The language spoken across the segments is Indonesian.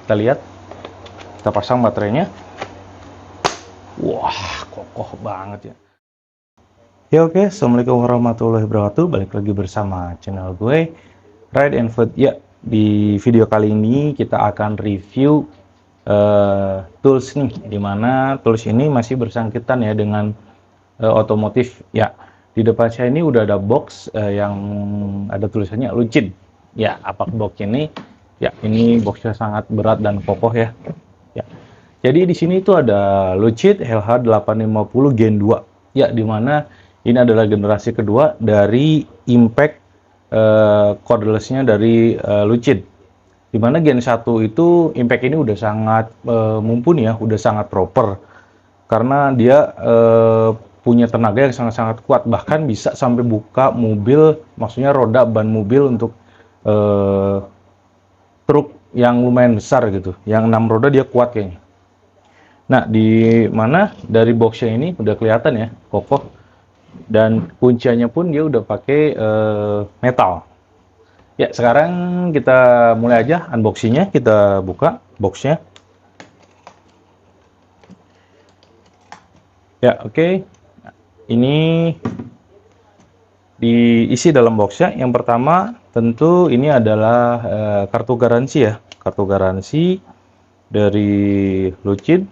Kita lihat, kita pasang baterainya. Wah, kokoh banget ya. Ya oke, Assalamualaikum warahmatullahi wabarakatuh. Balik lagi bersama channel gue, Ride and Food. Ya, di video kali ini kita akan review tools nih, dimana tools ini masih bersangkutan ya dengan otomotif. Ya, di depan saya ini udah ada box yang ada tulisannya Lucid. Ya, apa box ini? Ya, ini boxnya sangat berat dan kokoh ya. Ya, jadi di sini itu ada Lucid LH850 Gen 2. Ya, dimana ini adalah generasi kedua dari Impact cordless-nya dari Lucid. Dimana Gen 1 itu Impact ini udah sangat mumpuni ya, udah sangat proper. Karena dia punya tenaga yang sangat-sangat kuat, bahkan bisa sampai buka mobil, maksudnya roda ban mobil untuk truk yang lumayan besar gitu, yang 6 roda dia kuat kayaknya. Nah, di mana dari boxnya ini udah kelihatan ya, kokoh, dan kuncinya pun dia udah pakai metal. Ya, sekarang kita mulai aja unboxingnya, kita buka boxnya. Ya, oke. Ini diisi dalam boxnya. Yang pertama tentu ini adalah kartu garansi ya, kartu garansi dari Lucid,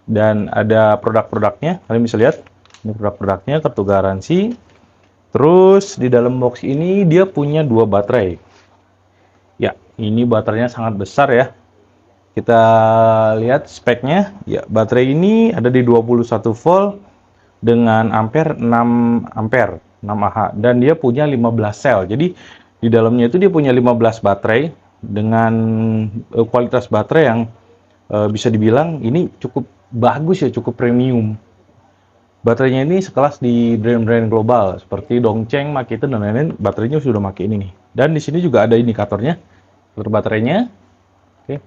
dan ada produk-produknya. Kalian bisa lihat ini produk-produknya, kartu garansi. Terus di dalam box ini dia punya 2 baterai. Ya, ini baterainya sangat besar ya. Kita lihat speknya. Ya, baterai ini ada di 21 volt dengan ampere 6 ampere, 6 Ah, dan dia punya 15 sel. Jadi di dalamnya itu dia punya 15 baterai dengan kualitas baterai yang bisa dibilang ini cukup bagus ya, cukup premium. Baterainya ini sekelas di brand-brand global seperti Dongcheng, Makita dan lain-lain, baterainya sudah pakai ini nih. Dan di sini juga ada indikatornya, indikator baterainya. Oke.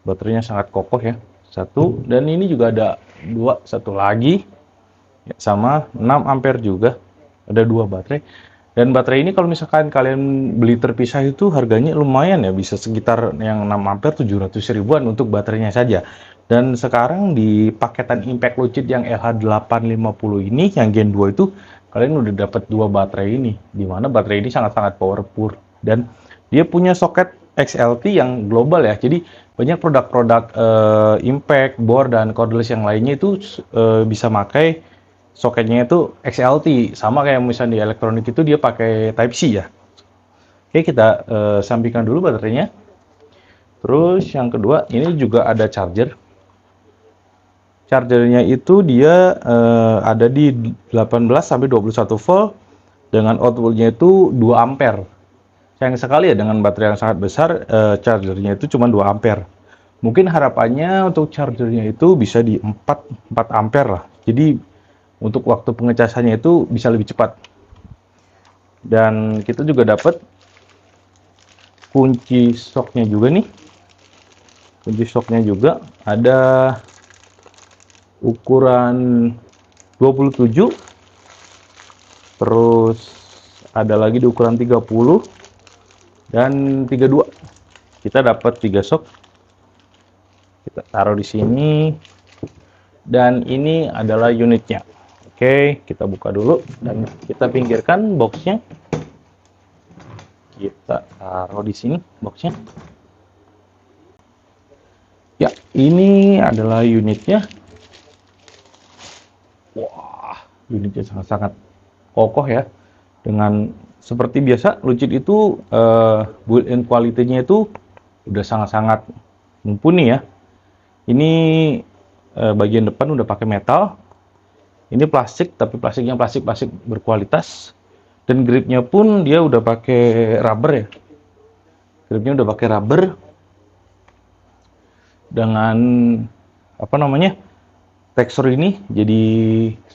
Baterainya sangat kokoh ya. Satu, dan ini juga ada satu lagi ya, sama 6 ampere juga. Ada 2 baterai. Dan baterai ini kalau misalkan kalian beli terpisah itu harganya lumayan ya, bisa sekitar yang 6 ampere 700 ribuan untuk baterainya saja. Dan sekarang di paketan Impact Lucid yang LH850 ini, yang Gen 2 itu, kalian udah dapat 2 baterai ini, dimana baterai ini sangat-sangat powerful. Dan dia punya soket XLT yang global ya, jadi banyak produk-produk Impact, Bore, dan cordless yang lainnya itu bisa pakai soketnya itu XLT, sama kayak misalnya di elektronik itu dia pakai Type C ya. Oke, kita sampingkan dulu baterainya. Terus yang kedua, ini juga ada charger. Chargernya itu dia ada di 18 sampai 21 volt dengan outputnya itu 2 ampere. Sayang sekali ya, dengan baterai yang sangat besar, chargernya itu cuma 2 ampere. Mungkin harapannya untuk chargernya itu bisa di 4 ampere lah. Jadi untuk waktu pengecasannya itu bisa lebih cepat. Dan kita juga dapat kunci shocknya juga nih. Kunci shocknya juga ada ukuran 27, terus ada lagi di ukuran 30 dan 32. Kita dapat 3 shock. Kita taruh di sini, dan ini adalah unitnya. Oke, kita buka dulu dan kita pinggirkan boxnya. Kita taruh di sini boxnya. Ya, ini adalah unitnya. Wah, unitnya sangat-sangat kokoh ya. Dengan seperti biasa, Lucid itu built-in quality-nya itu udah sangat-sangat mumpuni ya. Ini bagian depan udah pakai metal. Ini plastik, tapi plastiknya plastik berkualitas. Dan gripnya pun dia udah pakai rubber ya. Gripnya udah pakai rubber dengan apa namanya, tekstur ini jadi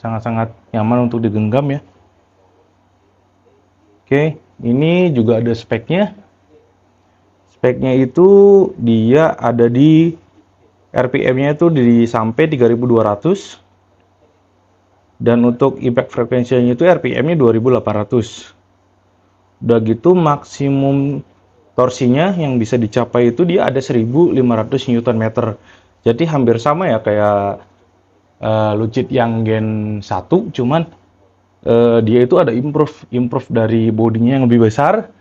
sangat-sangat nyaman untuk digenggam ya. Oke, ini juga ada speknya. Speknya itu dia ada di RPM-nya itu sampai 3200. Dan untuk impact frekuensinya itu RPM-nya 2800. Udah gitu maksimum torsinya yang bisa dicapai itu dia ada 1500 Nm. Jadi hampir sama ya kayak Lucid yang Gen 1, cuman dia itu ada improve dari bodinya yang lebih besar.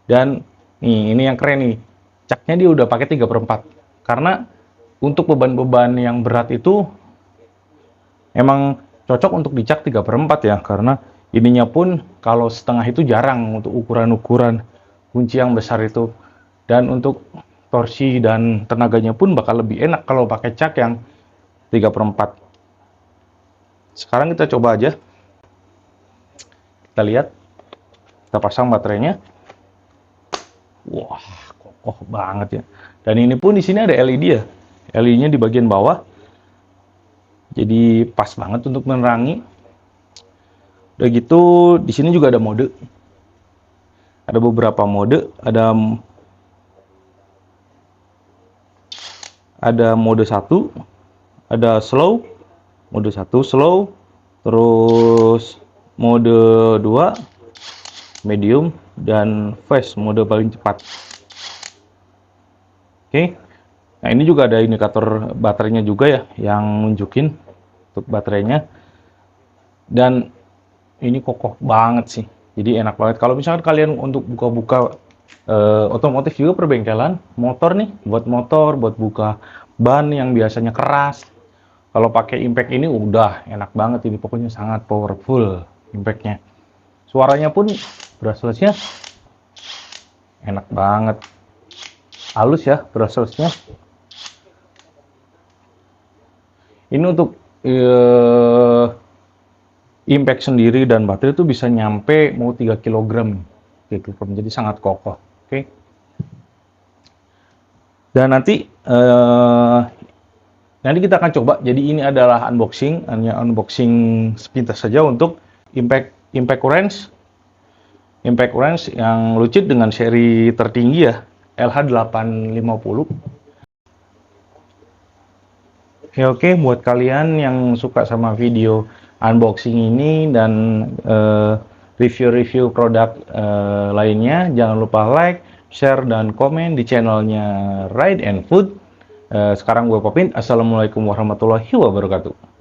Dan nih, ini yang keren nih, caknya dia udah pakai 3/4, karena untuk beban-beban yang berat itu emang cocok untuk dicak 3/4 ya, karena ininya pun kalau setengah itu jarang untuk ukuran-ukuran kunci yang besar itu. Dan untuk torsi dan tenaganya pun bakal lebih enak kalau pakai cak yang 3/4. Sekarang kita coba aja, kita lihat, kita pasang baterainya. Wah, kokoh banget ya. Dan ini pun di sini ada LED ya, LED-nya di bagian bawah, jadi pas banget untuk menerangi. Udah gitu, di sini juga ada mode. Ada beberapa mode, ada mode 1, ada slow, mode 1 slow, terus mode 2 medium, dan fast, mode paling cepat. Oke. Nah, ini juga ada indikator baterainya juga ya, yang nunjukin untuk baterainya. Dan ini kokoh banget sih, jadi enak banget kalau misalkan kalian untuk buka-buka otomotif juga, perbengkelan motor nih, buat motor, buat buka ban yang biasanya keras. Kalau pakai impact ini udah enak banget, ini pokoknya sangat powerful impactnya. Suaranya pun brushless-nya enak banget, halus ya brushless-nya. Ini untuk impact sendiri dan baterai itu bisa nyampe mau 3 kg, jadi sangat kokoh. Oke. Dan nanti kita akan coba. Jadi ini adalah unboxing, hanya unboxing sepintas saja untuk impact range yang Lucid dengan seri tertinggi ya, LH850. Oke, buat kalian yang suka sama video unboxing ini dan review-review produk lainnya, jangan lupa like, share, dan komen di channelnya Ride and Food. Sekarang gue pamit. Assalamualaikum warahmatullahi wabarakatuh.